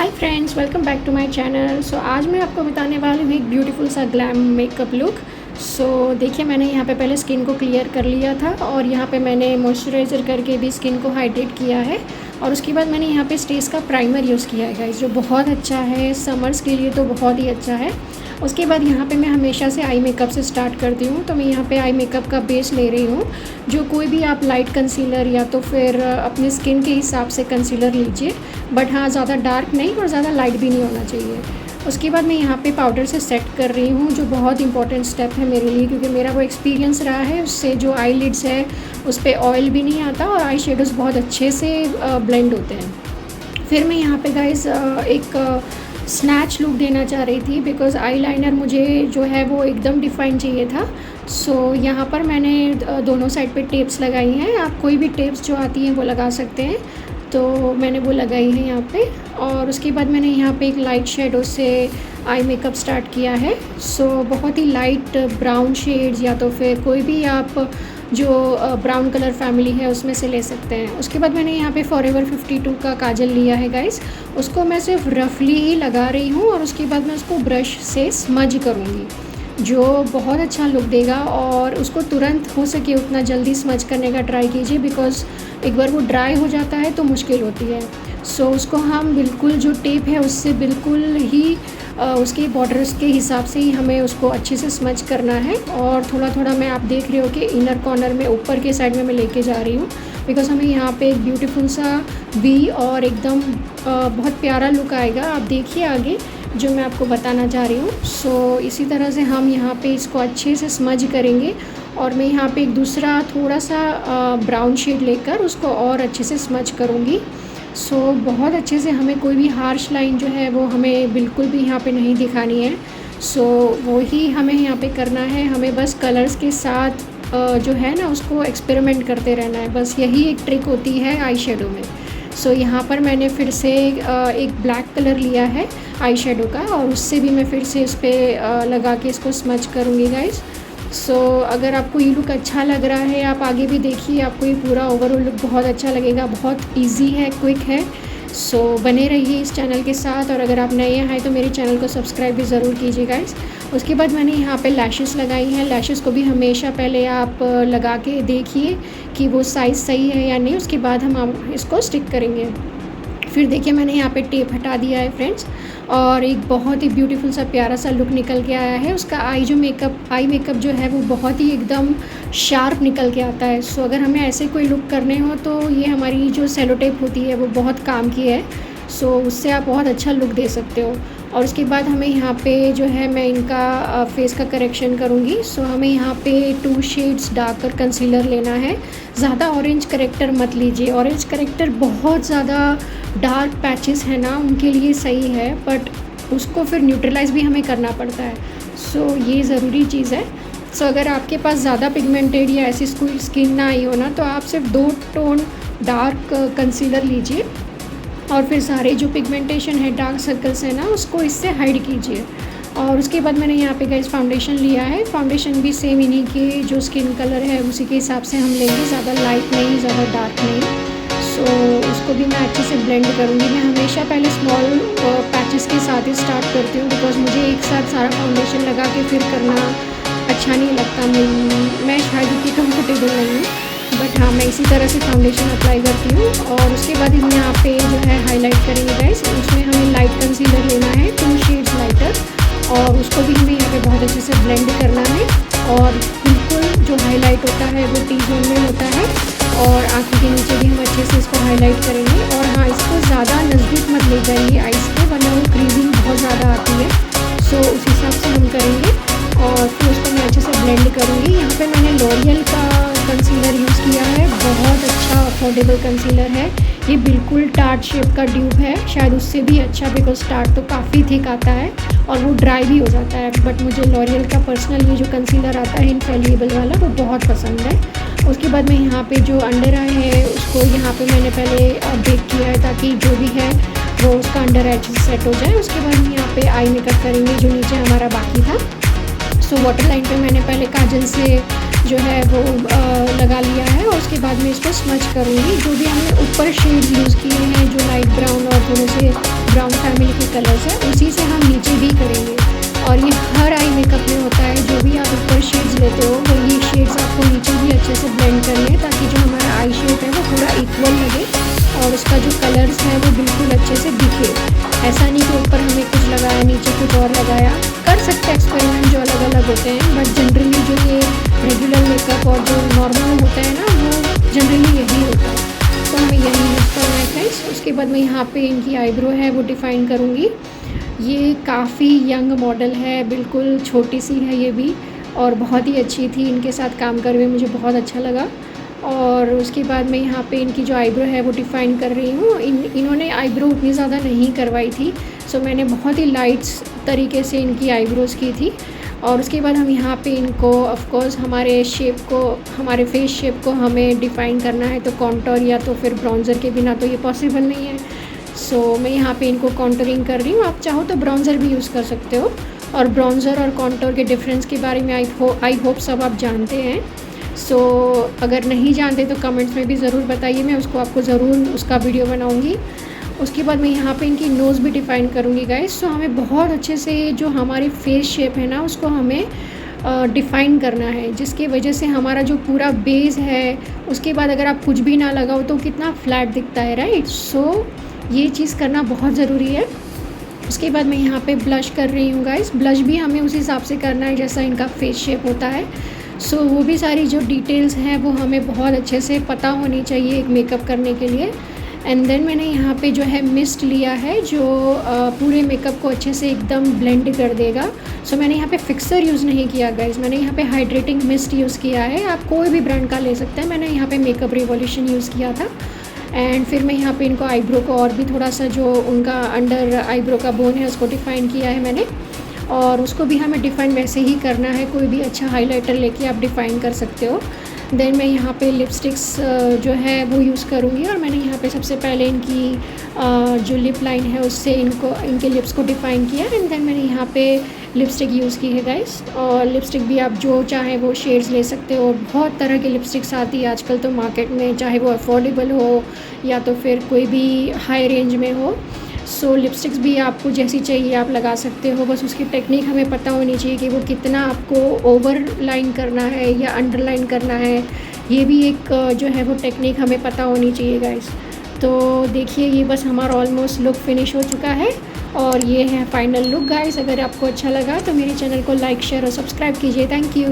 Hi friends, welcome back to my channel. So आज मैं आपको बताने वाली हूँ एक ब्यूटीफुल सा ग्लैम मेकअप लुक। सो देखिए, मैंने यहाँ पे पहले स्किन को क्लियर कर लिया था और यहाँ पे मैंने मॉइस्चराइज़र करके भी स्किन को हाइड्रेट किया है। और उसके बाद मैंने यहाँ पे स्टेज का प्राइमर यूज़ किया है गाइस, जो बहुत अच्छा है समर्स के लिए, तो बहुत ही अच्छा है। उसके बाद यहाँ पे मैं हमेशा से आई मेकअप से स्टार्ट करती हूँ, तो मैं यहाँ पे आई मेकअप का बेस ले रही हूँ। जो कोई भी आप लाइट कंसीलर या तो फिर अपने स्किन के हिसाब से कंसीलर लीजिए, बट हाँ ज़्यादा डार्क नहीं और ज़्यादा लाइट भी नहीं होना चाहिए। उसके बाद मैं यहाँ पे पाउडर से सेट कर रही हूँ, जो बहुत इंपॉर्टेंट स्टेप है मेरे लिए, क्योंकि मेरा वो एक्सपीरियंस रहा है। उससे जो आई लिड्स है उस पर ऑयल भी नहीं आता और आई शेडोज़ बहुत अच्छे से ब्लेंड होते हैं। फिर मैं यहाँ पे गाइस एक स्नैच लुक देना चाह रही थी, बिकॉज़ आईलाइनर मुझे जो है वो एकदम डिफाइन चाहिए था। सो यहाँ पर मैंने दोनों साइड पे टेप्स लगाई हैं। आप कोई भी टेप्स जो आती हैं वो लगा सकते हैं, तो मैंने वो लगाई है यहाँ पे। और उसके बाद मैंने यहाँ पे एक लाइट शेडो से आई मेकअप स्टार्ट किया है। सो बहुत ही लाइट ब्राउन शेड्स या तो फिर कोई भी आप जो ब्राउन कलर फैमिली है उसमें से ले सकते हैं। उसके बाद मैंने यहाँ पे फॉरएवर 52 का काजल लिया है गाइस। उसको मैं सिर्फ रफली ही लगा रही हूँ और उसके बाद मैं उसको ब्रश से स्मज करूँगी, जो बहुत अच्छा लुक देगा। और उसको तुरंत हो सके उतना जल्दी स्मज करने का ट्राई कीजिए, बिकॉज़ एक बार वो ड्राई हो जाता है तो मुश्किल होती है। सो उसको हम बिल्कुल जो टेप है उससे बिल्कुल ही उसके बॉर्डर्स के हिसाब से ही हमें उसको अच्छे से स्मज करना है। और थोड़ा थोड़ा मैं आप देख रहे हो कि इनर कॉर्नर में ऊपर के साइड में मैं लेके जा रही हूँ, बिकॉज़ हमें यहाँ पे एक ब्यूटीफुल सा वी और एकदम बहुत प्यारा लुक आएगा। आप देखिए आगे जो मैं आपको बताना चाह रही हूँ। सो इसी तरह से हम यहाँ पे इसको अच्छे से स्मज करेंगे। और मैं यहाँ पे एक दूसरा थोड़ा सा ब्राउन शेड लेकर उसको और अच्छे से स्मज करूँगी। सो बहुत अच्छे से हमें कोई भी हार्श लाइन जो है वो हमें बिल्कुल भी यहाँ पे नहीं दिखानी है। सो वो ही हमें यहाँ पे करना है। हमें बस कलर्स के साथ जो है ना उसको एक्सपेरिमेंट करते रहना है, बस यही एक ट्रिक होती है आई शेडो में। सो यहाँ पर मैंने फिर से एक ब्लैक कलर लिया है आई शेडो का, और उससे भी मैं फिर से इस पर लगा के इसको स्मज करूँगी गाइस। सो अगर आपको ये लुक अच्छा लग रहा है, आप आगे भी देखिए, आपको ये पूरा ओवरऑल लुक बहुत अच्छा लगेगा। बहुत इजी है, क्विक है। सो बने रहिए इस चैनल के साथ, और अगर आप नए हैं तो मेरे चैनल को सब्सक्राइब भी ज़रूर कीजिए गाइस। उसके बाद मैंने यहाँ पे लैशेस लगाई हैं। लैशेस को भी हमेशा पहले आप लगा के देखिए कि वो साइज़ सही है या नहीं, उसके बाद हम इसको स्टिक करेंगे। फिर देखिए मैंने यहाँ पे टेप हटा दिया है फ्रेंड्स, और एक बहुत ही ब्यूटीफुल सा प्यारा सा लुक निकल के आया है। उसका आई मेकअप जो है वो बहुत ही एकदम शार्प निकल के आता है। सो अगर हमें ऐसे कोई लुक करने हो तो ये हमारी जो सेलो टेप होती है वो बहुत काम की है। सो उससे आप बहुत अच्छा लुक दे सकते हो। और उसके बाद हमें यहाँ पे जो है मैं इनका फेस का करेक्शन करूँगी। सो हमें यहाँ पे 2 शेड्स डार्कर कंसीलर लेना है। ज़्यादा ऑरेंज करेक्टर मत लीजिए, ऑरेंज करेक्टर बहुत ज़्यादा डार्क पैचेस है ना उनके लिए सही है, बट उसको फिर न्यूट्रलाइज़ भी हमें करना पड़ता है। सो ये ज़रूरी चीज़ है। सो अगर आपके पास ज़्यादा पिगमेंटेड या ऐसी कोई स्किन ना आई हो ना, तो आप सिर्फ 2 टोन डार्क कंसीलर लीजिए और फिर सारे जो पिगमेंटेशन है, डार्क सर्कल्स है ना, उसको इससे हाइड कीजिए। और उसके बाद मैंने यहाँ पे गाइस फाउंडेशन लिया है। फाउंडेशन भी सेम इन्हीं के जो स्किन कलर है उसी के हिसाब से हम लेंगे, ज़्यादा लाइट नहीं ज़्यादा डार्क नहीं। सो उसको भी मैं अच्छे से ब्लेंड करूँगी। मैं हमेशा पहले स्मॉल पैचेस के साथ ही स्टार्ट करती हूँ, बिकॉज मुझे एक साथ सारा फाउंडेशन लगा के फिर करना अच्छा नहीं लगता। मैं शायद इतनी कम्फर्टेबल नहीं हूँ, बट हाँ मैं इसी तरह से फाउंडेशन अप्लाई करती हूँ। और उसके बाद हम यहाँ पे जो है हाईलाइट करेंगे गाइस। उसमें हमें लाइट कंसीलर लेना है, 2 शेड्स लाइटर, और उसको भी हमें यहाँ पे बहुत अच्छे से ब्लेंड करना है। और बिल्कुल जो हाईलाइट होता है वो टी जोन में होता है, और आँखों के नीचे भी हम अच्छे से इसको हाईलाइट करेंगे। और हाँ, इसको ज़्यादा नज़दीक मत ले जाइए आइस के, वरना वो क्रीजिंग बहुत ज़्यादा आती है। सो उस हिसाब से हम करेंगे और फिर उसको मैं अच्छे से ब्लेंड करूँगी। यहाँ पे मैंने लॉरियल का कंसीलर यूज़ किया है, बहुत अच्छा अफोर्डेबल कंसीलर है। ये बिल्कुल टार्ट शेप का ड्यूब है, शायद उससे भी अच्छा, बिकॉज टार्ट तो काफ़ी थिक आता है और वो ड्राई भी हो जाता है। बट मुझे लॉरियल का पर्सनल ये जो कंसीलर आता है इनफेलिएबल वाला, वो बहुत पसंद है। उसके बाद मैं यहाँ पे जो अंडर आई है उसको यहाँ पे मैंने पहले बेक किया है, ताकि जो भी है वो उसका अंडर एज सेट हो जाए। उसके बाद हम यहाँ पे आई मेकअप करेंगे जो नीचे हमारा बाकी था। सो वाटर लाइन पे मैंने पहले काजल से जो है वो लगा लिया है और उसके बाद मैं इसको स्मच करूँगी। जो भी हमने ऊपर शेड्स यूज़ किए हैं जो लाइट ब्राउन और थोड़े से ब्राउन फैमिली के कलर्स हैं, उसी से हम नीचे भी करेंगे। और ये हर आई मेकअप में होता है, जो भी आप ऊपर शेड्स लेते हो वो ये शेड्स आपको नीचे भी अच्छे से ब्लेंड करने हैं, ताकि जो हमारा आई शेड है वो पूरा इक्वल लगे और उसका जो कलर्स है वो बिल्कुल अच्छे से दिखे। ऐसा नहीं कि ऊपर हमें कुछ लगाया नीचे कुछ और लगाया। कर सकते हैं एक्सपेरिमेंट जो अलग अलग होते हैं, बट जनरली जो ये रेगुलर मेकअप और जो नॉर्मल होता है ना वो जनरली यही होता है, तो हमें यही यूज़ करना है फ्रेंड्स। उसके बाद मैं यहाँ पे इनकी आईब्रो है वो डिफ़ाइन करूँगी। ये काफ़ी यंग मॉडल है, बिल्कुल छोटी सी है ये भी, और बहुत ही अच्छी थी। इनके साथ काम कर हुए मुझे बहुत अच्छा लगा। और उसके बाद मैं यहाँ पे इनकी जो आईब्रो है वो डिफ़ाइन कर रही हूँ। इन्होंने आईब्रो उतनी ज़्यादा नहीं करवाई थी, सो मैंने बहुत ही लाइट्स तरीके से इनकी आईब्रोज़ की थी। और उसके बाद हम यहाँ पे इनको ऑफ कोर्स हमारे शेप को, हमारे फेस शेप को हमें डिफ़ाइन करना है, तो कॉन्टोर या तो फिर ब्राउज़र के बिना तो ये पॉसिबल नहीं है। सो मैं यहाँ पे इनको कॉन्टोरिंग कर रही हूँ। आप चाहो तो ब्राउज़र भी यूज़ कर सकते हो, और ब्राउज़र और कॉन्टोर के डिफरेंस के बारे में आई होप सब आप जानते हैं। सो अगर नहीं जानते तो कमेंट्स में भी ज़रूर बताइए, मैं आपको ज़रूर उसका वीडियो बनाऊँगी। उसके बाद मैं यहाँ पे इनकी नोज़ भी डिफ़ाइन करूँगी गाइस। सो हमें बहुत अच्छे से जो हमारी फेस शेप है ना उसको हमें डिफ़ाइन करना है, जिसकी वजह से हमारा जो पूरा बेस है उसके बाद अगर आप कुछ भी ना लगाओ तो कितना फ्लैट दिखता है, राइट। सो ये चीज़ करना बहुत ज़रूरी है। उसके बाद मैं यहाँ पे ब्लश कर रही हूँ गाइस। ब्लश भी हमें उस हिसाब से करना है जैसा इनका फेस शेप होता है। सो वो भी सारी जो डिटेल्स हैं वो हमें बहुत अच्छे से पता होनी चाहिए एक मेकअप करने के लिए। एंड देन मैंने यहाँ पे जो है मिस्ट लिया है जो पूरे मेकअप को अच्छे से एकदम ब्लेंड कर देगा। सो मैंने यहाँ पे फिक्सर यूज़ नहीं किया गाइस, मैंने यहाँ पे हाइड्रेटिंग मिस्ट यूज़ किया है। आप कोई भी ब्रांड का ले सकते हैं, मैंने यहाँ पे मेकअप रिवॉल्यूशन यूज़ किया था। एंड फिर मैं यहाँ पे इनको आईब्रो को और भी थोड़ा सा जो उनका अंडर आईब्रो का बोन है उसको डिफ़ाइन किया है मैंने, और उसको भी हमें डिफ़ाइन वैसे ही करना है। कोई भी अच्छा हाइलाइटर लेके आप डिफ़ाइन कर सकते हो। देन मैं यहाँ पे लिपस्टिक्स जो है वो यूज़ करूँगी, और मैंने यहाँ पे सबसे पहले इनकी जो लिप लाइन है उससे इनके लिप्स को डिफ़ाइन किया। एंड देन मैंने यहाँ पे लिपस्टिक यूज़ की है गाइस। और लिपस्टिक भी आप जो चाहे वो शेड्स ले सकते हो, बहुत तरह की लिपस्टिक्स आती है आजकल तो मार्केट में, चाहे वो अफोर्डेबल हो या तो फिर कोई भी हाई रेंज में हो। सो लिपस्टिक्स भी आपको जैसी चाहिए आप लगा सकते हो, बस उसकी टेक्निक हमें पता होनी चाहिए कि वो कितना आपको ओवर लाइन करना है या अंडरलाइन करना है। ये भी एक जो है वो टेक्निक हमें पता होनी चाहिए गाइस। तो देखिए ये बस हमारा ऑलमोस्ट लुक फिनिश हो चुका है, और ये है फाइनल लुक गाइस। अगर आपको अच्छा लगा तो मेरे चैनल को लाइक शेयर और सब्सक्राइब कीजिए। Thank you.